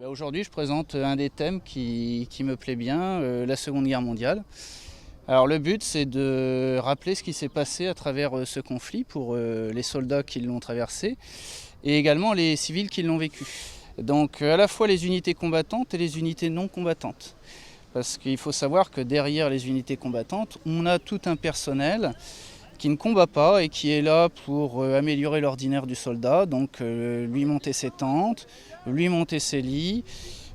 Aujourd'hui, je présente un des thèmes qui me plaît bien, la Seconde Guerre mondiale. Alors le but, c'est de rappeler ce qui s'est passé à travers ce conflit pour les soldats qui l'ont traversé et également les civils qui l'ont vécu. Donc à la fois les unités combattantes et les unités non combattantes. Parce qu'il faut savoir que derrière les unités combattantes, on a tout un personnel qui ne combat pas et qui est là pour améliorer l'ordinaire du soldat, donc lui monter ses tentes, lui monter ses lits,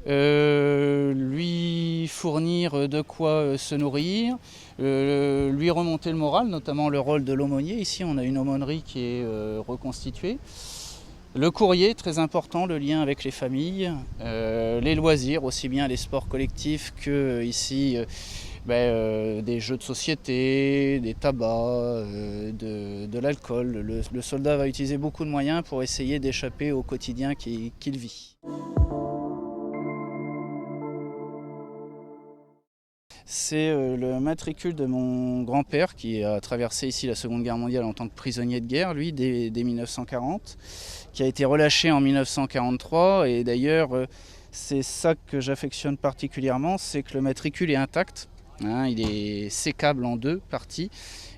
lui fournir de quoi se nourrir, lui remonter le moral, notamment le rôle de l'aumônier. Ici on a une aumônerie qui est reconstituée. Le courrier, très important, le lien avec les familles, les loisirs, aussi bien les sports collectifs que ici des jeux de société, des tabacs, de l'alcool. Le soldat va utiliser beaucoup de moyens pour essayer d'échapper au quotidien qu'il vit. C'est le matricule de mon grand-père qui a traversé ici la Seconde Guerre mondiale en tant que prisonnier de guerre, lui, dès 1940, qui a été relâché en 1943. Et d'ailleurs, c'est ça que j'affectionne particulièrement, c'est que le matricule est intact. Il est sécable en deux parties.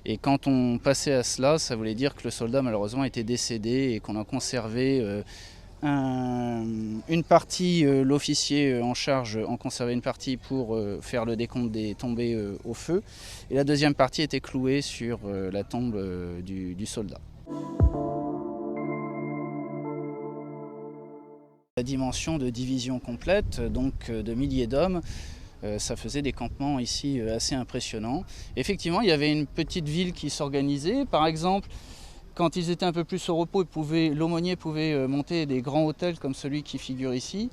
Et quand on passait à cela, ça voulait dire que le soldat malheureusement était décédé et qu'on a conservé une partie, l'officier en charge en conservait une partie pour faire le décompte des tombés au feu. Et la deuxième partie était clouée sur la tombe du soldat. La dimension de division complète, donc de milliers d'hommes, ça faisait des campements ici assez impressionnants. Effectivement, il y avait une petite ville qui s'organisait. Par exemple, quand ils étaient un peu plus au repos, l'aumônier pouvait monter des grands hôtels comme celui qui figure ici.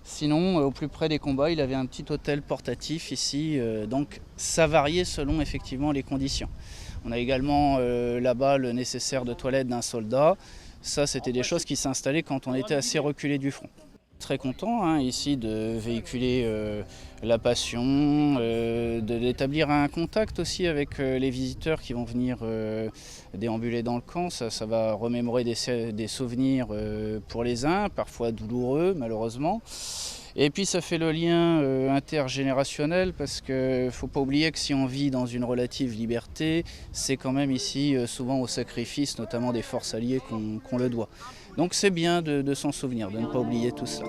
Sinon, au plus près des combats, il avait un petit hôtel portatif ici. Donc ça variait selon effectivement les conditions. On a également là-bas le nécessaire de toilette d'un soldat. Ça, c'était des choses qui s'installaient quand on était assez reculé du front. Très content ici de véhiculer la passion, d'établir un contact aussi avec les visiteurs qui vont venir déambuler dans le camp. Ça va remémorer des souvenirs pour les uns, parfois douloureux malheureusement. Et puis ça fait le lien intergénérationnel parce qu'il ne faut pas oublier que si on vit dans une relative liberté, c'est quand même ici souvent au sacrifice, notamment des forces alliées qu'on le doit. Donc c'est bien de s'en souvenir, de ne pas oublier tout ça.